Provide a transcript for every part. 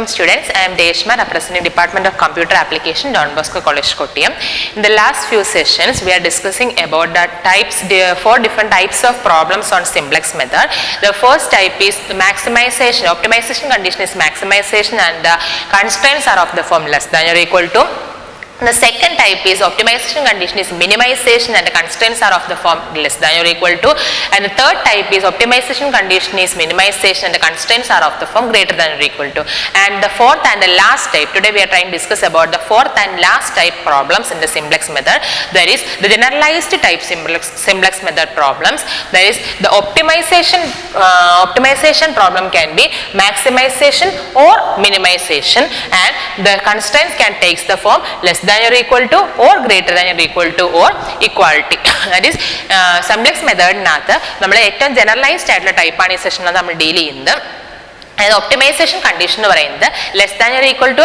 Welcome students, I am Deshma, representing Department of Computer Application, Don Bosco College, Kottayam. In the last few sessions, we are discussing about the 4 different types of problems on simplex method. The first type is the maximization. Optimization condition is maximization and the constraints are of the form less than or equal to. The second type is optimization condition is minimization and the constraints are of the form less than or equal to. And the third type is optimization condition is minimization and the constraints are of the form greater than or equal to. And the fourth and the last type, today we are trying to discuss about the fourth and last type problems in the simplex method. That is the generalized type simplex method problems. That is the optimization problem can be maximization or minimization, and the constraints can take the form less than or equal to or greater than or equal to or equality. That is simplex method nathu nammal ഏറ്റവും generalized ആയിട്ടുള്ള type ആണ് ഈ സെഷനിൽ നമ്മൾ deal ചെയ്യുന്നത്. And optimization condition എന്ന് പറയുന്നത് less than or equal to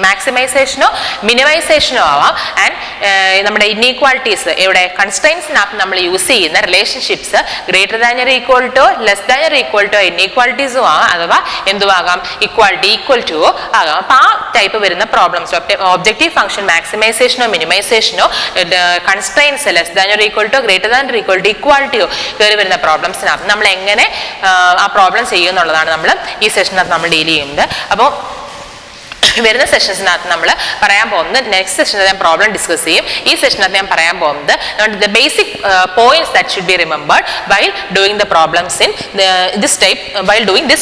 മാക്സിമൈസേഷനോ മിനിമൈസേഷനോ ആവാം. ആൻഡ് നമ്മുടെ ഇൻഈക്വാലിറ്റീസ് ഇവിടെ കൺസ്ട്രെയിൻസിനകത്ത് നമ്മൾ യൂസ് ചെയ്യുന്ന relationships greater than or equal to less than or equal to ഇൻഈക്വാലിറ്റീസും ആവാം, അഥവാ എന്തുവാകാം ഇക്വാലിറ്റി ഈക്വൽ ടു ആകാം. അപ്പോൾ ആ ടൈപ്പ് വരുന്ന പ്രോബ്ലംസ് ഒബ്ജക്റ്റീവ് ഫംഗ്ഷൻ മാക്സിമൈസേഷനോ മിനിമൈസേഷനോ constraints less than or equal to greater than or equal to ഇക്വാലിറ്റിയോ കയറി വരുന്ന പ്രോബ്ലംസിനകത്ത് നമ്മൾ എങ്ങനെ ആ പ്രോബ്ലം ചെയ്യും എന്നുള്ളതാണ് നമ്മൾ ഈ സെഷനകത്ത് നമ്മൾ ഡീൽ ചെയ്യുന്നത്. അപ്പോൾ വരുന്ന സെഷൻസിനകത്ത് നമ്മൾ പറയാൻ പോകുന്നത് നെക്സ്റ്റ് സെഷനിൽ ഞാൻ പ്രോബ്ലം ഡിസ്കസ് ചെയ്യും. ഈ സെഷനകത്ത് ഞാൻ പറയാൻ പോകുന്നത് the basic points that should be remembered while doing the problems in this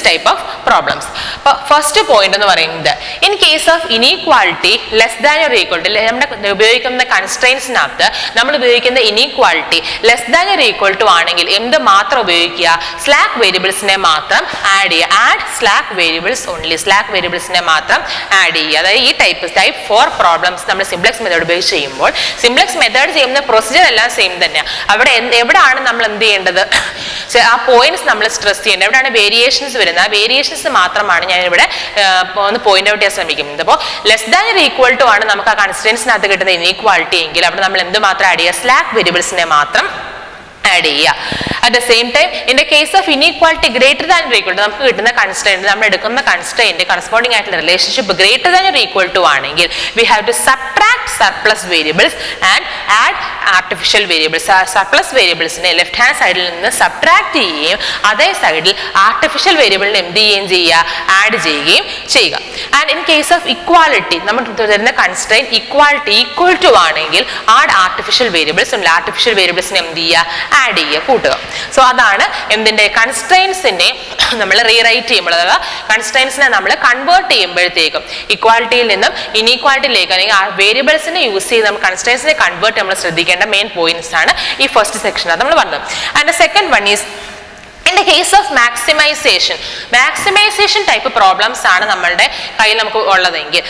type of problems. അപ്പോൾ ഫസ്റ്റ് പോയിന്റ് എന്ന് പറയുന്നത് in case of inequality less than or equal to, നമ്മുടെ ഉപയോഗിക്കുന്ന കൺസ്ട്രെയിൻസിനകത്ത് നമ്മൾ ഉപയോഗിക്കുന്ന inequality less than or equal to ആണെങ്കിൽ എന്ത് മാത്രം ഉപയോഗിക്കുക, സ്ലാക്ക് വേരിയബിൾസിനെ മാത്രം ആഡ് ചെയ്യുക. Add slack variables only, slack വേരിയബിൾസിനെ മാത്രം ആഡ് ചെയ്യുക. അതായത് ഈ ടൈപ്പ് 4 പ്രോബ്ലംസ് നമ്മൾ സിംപ്ലക്സ് മെത്തേഡ് ഉപയോഗിച്ച് ചെയ്യുമ്പോൾ സിംപ്ലക്സ് മെത്തേഡ് ചെയ്യുന്ന പ്രൊസീജിയർ എല്ലാം സെയിം തന്നെയാണ്. അവിടെ എവിടെയാണ് നമ്മൾ എന്ത് ചെയ്യേണ്ടത്, ആ പോയിന്റ്സ് നമ്മൾ സ്ട്രെസ് ചെയ്യേണ്ടത്, എവിടെയാണ് വേരിയേഷൻസ് വരുന്നത്, ആ വേരിയേഷൻസ് മാത്രമാണ് ഞാൻ ഇവിടെ ഒന്ന് പോയിന്റ് ഔട്ട് ചെയ്യാൻ ശ്രമിക്കുന്നത്. അപ്പോൾ less than or equal to ആണ് നമുക്ക് ആ കൺസ്ട്രെയിൻസിനകത്ത് കിട്ടുന്ന ഇനീക്വാളിറ്റി എങ്കിൽ അവിടെ നമ്മൾ എന്ത് മാത്രം ആഡ് ചെയ്യുക, സ്ലാക്ക് വേരിയബിൾസിനെ മാത്രം ആഡ് ചെയ്യുക. At the same time in the case of inequality greater than or equal to, നമുക്ക് കിട്ടുന്ന കൺസ്ട്രെയിന്റ് നമ്മൾ എടുക്കുന്ന കൺസ്ട്രെയിന്റ് കറസ്പോണ്ടിങ് ആയിട്ടുള്ള relationship greater than or equal to ആണെങ്കിൽ we have to subtract surplus variables and add artificial variables. Surplus വേരിയബിൾസിനെ left hand സൈഡിൽ നിന്ന് subtract ചെയ്യുകയും അതേ സൈഡിൽ ആർട്ടിഫിഷ്യൽ വേരിയബിളിനെ എന്ത് ചെയ്യുകയും ചെയ്യുക, ആഡ് ചെയ്യുകയും ചെയ്യുക. And in case of equality നമുക്ക് തരുന്ന കൺസ്ട്രെയിന്റ് ഇക്വാലിറ്റി ഈക്വൽ ടു ആണെങ്കിൽ ആഡ് ആർട്ടിഫിഷ്യൽ വേരിയബിൾസ് ഉണ്ട്, ആർട്ടിഫിഷ്യൽ വേരിയബിൾസിനെ എന്ത് ചെയ്യുക, ആഡ് ചെയ്യുക, കൂട്ടുക. സോ അതാണ് എന്തിന്റെ കൺസ്ട്രെയിൻസിനെ നമ്മൾ റീറൈറ്റ് ചെയ്യുമ്പോൾ, അഥവാ കൺസ്ട്രെയിൻസിനെ നമ്മൾ കൺവേർട്ട് ചെയ്യുമ്പോഴത്തേക്കും ഇക്വാലിറ്റിയിൽ നിന്നും ഇനീക്വാലിറ്റിയിലേക്ക് അല്ലെങ്കിൽ ആ വേരിയബിൾസിനെ യൂസ് ചെയ്ത് നമ്മൾ കൺസ്ട്രെയിൻസിനെ കൺവേർട്ട് നമ്മൾ ശ്രദ്ധിക്കേണ്ട മെയിൻ പോയിന്റ്സ് ആണ് ഈ ഫസ്റ്റ് സെക്ഷനാണ് നമ്മൾ പറഞ്ഞത്. And the second one is in the case of maximization type of problems ആണ് നമ്മളുടെ കയ്യിൽ നമുക്ക് ഉള്ളതെങ്കിൽ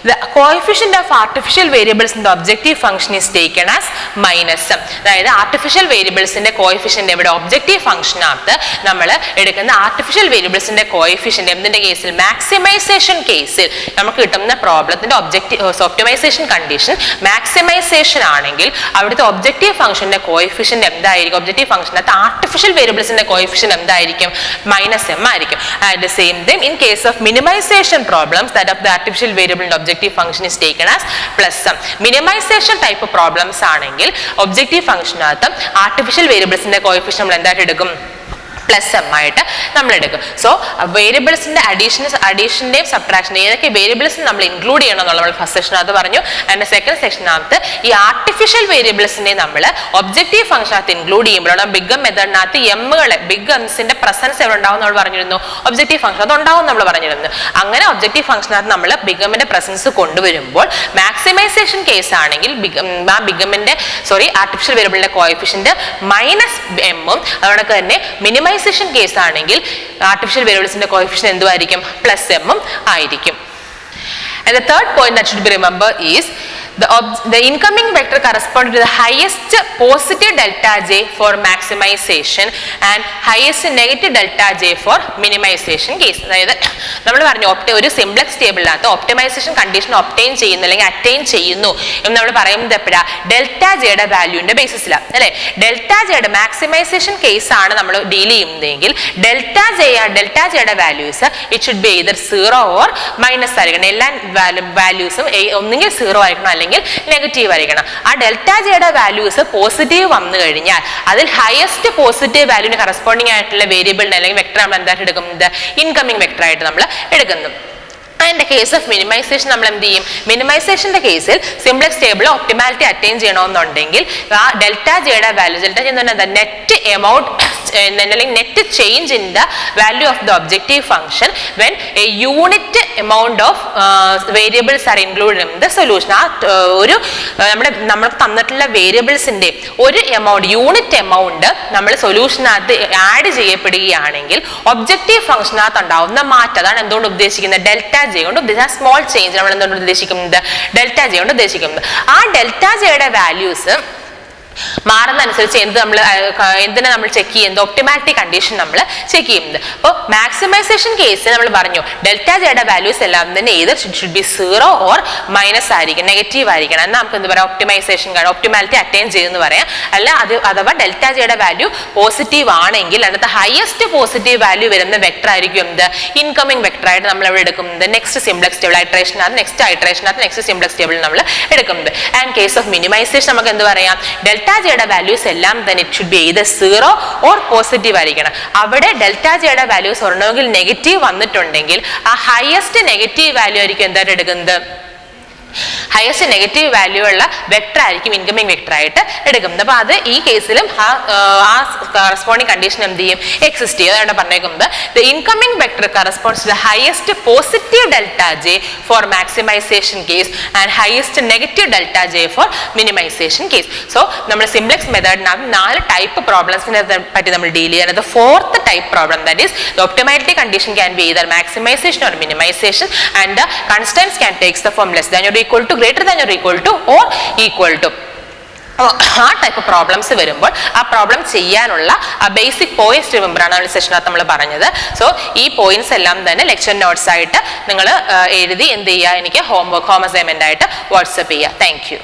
the coefficient of artificial variables in the objective function is taken as minus. അതായത് ആർട്ടിഫിഷ്യൽ വേരിയബിൾസിന്റെ കോഎഫിഷ്യന്റ് ഇവിടെ ഒബ്ജക്റ്റീവ് ഫംഗ്ഷനകത്ത് നമ്മൾ എടുക്കുന്ന ആർട്ടിഫിഷ്യൽ വേരിയബിൾസിന്റെ കോഎഫിഷ്യന്റ് എന്തിന്റെ കേസിൽ, മാക്സിമൈസേഷൻ കേസിൽ നമുക്ക് കിട്ടുന്ന പ്രോബ്ലത്തിന്റെ ഒപ്റ്റിമൈസേഷൻ കണ്ടീഷൻ മാക്സിമൈസേഷൻ ആണെങ്കിൽ അവിടുത്തെ ഒബ്ജക്റ്റീവ് ഫംഗ്ഷന്റെ കോഎഫിഷ്യന്റ് എന്തായിരിക്കും, ഒബ്ജക്റ്റീവ് ഫംഗ്ഷനകത്ത് ആർട്ടിഫിഷ്യൽ വേരിയബിൾസിന്റെ കോഎഫിഷ്യന്റ് എന്തായിരിക്കും, -m ആയിരിക്കും. At the same time in case of minimization problems that of the artificial variable and objective function is taken as +m. minimization type of problems ആണെങ്കിൽ objective ഫംഗ്ഷനകത്ത് artificial വേരിയബിൾസിന്റെ coefficient നമ്മൾ എന്തായിട്ട് എടുക്കും, +m ആയിട്ട് നമ്മൾ എടുക്കും. So വേരിയബിൾസിന്റെ അഡീഷന്റെയും സബ്ട്രാക്ഷൻ്റെയും ഏതൊക്കെ variables നമ്മൾ include ചെയ്യണം എന്നുള്ള നമ്മൾ ഫസ്റ്റ് സെക്ഷനകത്ത് പറഞ്ഞു. ആൻഡ് സെക്കൻഡ് സെക്ഷനകത്ത് ഈ ആർട്ടിഫിഷ്യൽ വേരിയബിൾസിനെ നമ്മൾ ഒബ്ജക്റ്റീവ് ഫംഗ്ഷനകത്ത് ഇൻക്ലൂഡ് ചെയ്യുമ്പോഴാണ് ബിഗ് മെത്തേഡിനകത്ത് ബിഗ് എംസിന്റെ പ്രസൻസ് എവിടെ ഉണ്ടാവും നമ്മൾ പറഞ്ഞിരുന്നു, ഒബ്ജക്റ്റീവ് ഫംഗ്ഷൻ അത് ഉണ്ടാവും നമ്മൾ പറഞ്ഞിരുന്നു. അങ്ങനെ ഒബ്ജക്റ്റീവ് ഫംഗ്ഷനകത്ത് നമ്മൾ ബിഗ് എമ്മിന്റെ പ്രസൻസ് കൊണ്ടുവരുമ്പോൾ മാക്സിമൈസേഷൻ കേസ് ആണെങ്കിൽ ആർട്ടിഫിഷ്യൽ വേരിയബിളിന്റെ കോഎഫിഷ്യന്റ് -m അതോടെ തന്നെ മിനിമൈസേഷൻ കേസ് ആണെങ്കിൽ ആർട്ടിഫിഷ്യൽ വേരിയബിൾസിന്റെ കോഎഫിഷ്യന്റ് എന്തുമായിരിക്കും, +m ആയിരിക്കും. And the third point that should be remembered is the incoming vector corresponds to the highest positive delta j for maximization and highest negative delta j for minimization case. അതായത് നമ്മൾ പറഞ്ഞു ഒരു simplex ടേബിളിനകത്ത് optimisation condition obtain ചെയ്യുന്നു അല്ലെങ്കിൽ attain ചെയ്യുന്നു എന്ന് നമ്മൾ പറയുന്നത് എപ്പോഴാണ്? ഡെൽറ്റ ജെയുടെ വാല്യൂവിന്റെ ബേസിസിലാണ് അല്ലെ. ഡെൽറ്റ ജെയുടെ മാക്സിമൈസേഷൻ കേസ് ആണ് നമ്മൾ ഡീൽ ചെയ്യുന്നതെങ്കിൽ ഡെൽറ്റ ജെയുടെ values it should be either 0 or minus ആയിരിക്കണം. എല്ലാ വാല്യൂസും ഒന്നുകിൽ 0 ആയിരിക്കണം അല്ലെങ്കിൽ നെഗറ്റീവ് ആയിരിക്കണം. ആ ഡെൽറ്റ ജെയുടെ വാല്യൂസ് പോസിറ്റീവ് വന്നു കഴിഞ്ഞാൽ അതിൽ ഹയസ്റ്റ് പോസിറ്റീവ് വാല്യൂവിന് കറസ്പോണ്ടിങ് ആയിട്ടുള്ള വേരിയബിളിനെ അല്ലെങ്കിൽ വെക്ടർ നമ്മൾ എന്തായിട്ട് എടുക്കുന്നത്? ഇൻകമിംഗ് വെക്ടർ ആയിട്ട് നമ്മൾ എടുക്കുന്നു. അതിന്റെ കേസ് ഓഫ് മിനിമൈസേഷൻ നമ്മൾ എന്ത് ചെയ്യും? മിനിമൈസേഷന്റെ കേസിൽ സിംപ്ലക്സ് ടേബിൾ ഒപ്റ്റിമാലിറ്റി അറ്റൈൻ ചെയ്യണമെന്നുണ്ടെങ്കിൽ ആ ഡെൽറ്റ ജെയുടെ വാല്യൂ ഡെൽറ്റ ജെ എന്ന് പറഞ്ഞാൽ നെറ്റ് എമൗണ്ട് അല്ലെങ്കിൽ net change in the value of the objective function when A unit amount of variables are include in the solution. ആ ഒരു നമ്മൾ തന്നിട്ടുള്ള വേരിയബിൾസിന്റെ ഒരു എമൗണ്ട് യൂണിറ്റ് എമൗണ്ട് നമ്മൾ സൊല്യൂഷനകത്ത് ആഡ് ചെയ്യപ്പെടുകയാണെങ്കിൽ ഒബ്ജക്റ്റീവ് ഫംഗ്ഷനകത്ത് ഉണ്ടാവുന്ന മാറ്റം അതാണ് എന്തുകൊണ്ട് ഉദ്ദേശിക്കുന്നത്? ഡെൽറ്റ ജെ കൊണ്ട് ഉദ്ദേശിക്കുന്നത് സ്മോൾ ചേഞ്ച് നമ്മൾ എന്തുകൊണ്ട് ഉദ്ദേശിക്കുന്നത്? ഡെൽറ്റ ജെ കൊണ്ട് ഉദ്ദേശിക്കുന്നത്. ആ ഡെൽറ്റ ജെയുടെ വാല്യൂസ് മാറുന്നതനുസരിച്ച് എന്തിനെ നമ്മൾ ചെക്ക് ചെയ്യുന്നത്? ഒപ്റ്റിമാലിറ്റി കണ്ടീഷൻ നമ്മൾ ചെക്ക് ചെയ്യുന്നത്. അപ്പോൾ മാക്സിമൈസേഷൻ കേസ് നമ്മൾ പറഞ്ഞു ഡെൽറ്റ ജെയുടെ വാല്യൂസ് എല്ലാം തന്നെ either should be 0 or minus ആയിരിക്കും, നെഗറ്റീവ് ആയിരിക്കണം. എന്നാൽ നമുക്ക് എന്ത് പറയാം? ഒപ്റ്റിമൈസേഷൻ ഒപ്റ്റിമാലിറ്റി അറ്റൈൻ ചെയ്യുമെന്ന് പറയാം. അല്ല അഥവാ ഡെൽറ്റ ജെയുടെ വാല്യൂ പോസിറ്റീവ് ആണെങ്കിൽ അതിനകത്ത് ഹയസ്റ്റ് പോസിറ്റീവ് വാല്യൂ വരുന്ന വെക്ടർ ആയിരിക്കും എന്ത്? ഇൻകമിംഗ് വെക്ടർ ആയിട്ട് നമ്മൾ ഇവിടെ എടുക്കുന്നത് നെക്സ്റ്റ് സിംപ്ലക്സ് ടേബിൾ ഐട്രേഷനകത്ത് നെക്സ്റ്റ് സിംപ്ലക്സ് ടേബിൾ നമ്മൾ എടുക്കുന്നത്. ആൻഡ് കേസ് ഓഫ് മിനിമൈസേഷൻ നമുക്ക് എന്ത് പറയാം? ഡെൽറ്റ ജെയുടെ വാല്യൂസ് എല്ലാം തന്നെ it should be either 0 or positive ആയിരിക്കണം. അവിടെ ഡെൽറ്റ ജെയുടെ വാല്യൂസ് ഒരെണ്ണമെങ്കിൽ നെഗറ്റീവ് വന്നിട്ടുണ്ടെങ്കിൽ ആ ഹയസ്റ്റ് നെഗറ്റീവ് വാല്യൂ ആയിരിക്കും എന്തായിട്ട് എടുക്കുന്നത്? ഹയസ്റ്റ് നെഗറ്റീവ് വാല്യൂ ഉള്ള വെക്ടർ ആയിരിക്കും ഇൻകമിംഗ് വെക്ടർ ആയിട്ട് എടുക്കുന്നത്. അപ്പൊ അത് ഈ കേസിലും ആ കറസ്പോണ്ടിങ് കണ്ടീഷൻ എന്ത് ചെയ്യും? എക്സിസ്റ്റ് ചെയ്യും. അതാണ് പറഞ്ഞേക്കുന്നത് the incoming vector corresponds to the highest positive delta j for maximization case and highest negative delta j for minimization case. So നമ്മൾ സിംപ്ലക്സ് മെത്തേഡിനകത്ത് 4 ടൈപ്പ് പ്രോബ്ലംസിനെ പറ്റി നമ്മൾ ഡീൽ ചെയ്യുന്നത്. Fourth type problem that is the optimality condition can be either maximization or minimization and the constants can take the form less than or equal to, greater than or equal to or equal to. ആ type problems വരുമ്പോൾ ആ problem ചെയ്യാനുള്ള ആ basic points റിമെമ്പറാണ് സെഷനകത്ത് നമ്മൾ പറഞ്ഞത്. So ഈ points എല്ലാം തന്നെ ലെക്ചർ നോട്ട്സ് ആയിട്ട് നിങ്ങൾ എഴുതി എന്ത് ചെയ്യുക? എനിക്ക് ഹോം അസൈൻമെന്റ് ആയിട്ട് വാട്സപ്പ് ചെയ്യുക. Thank you.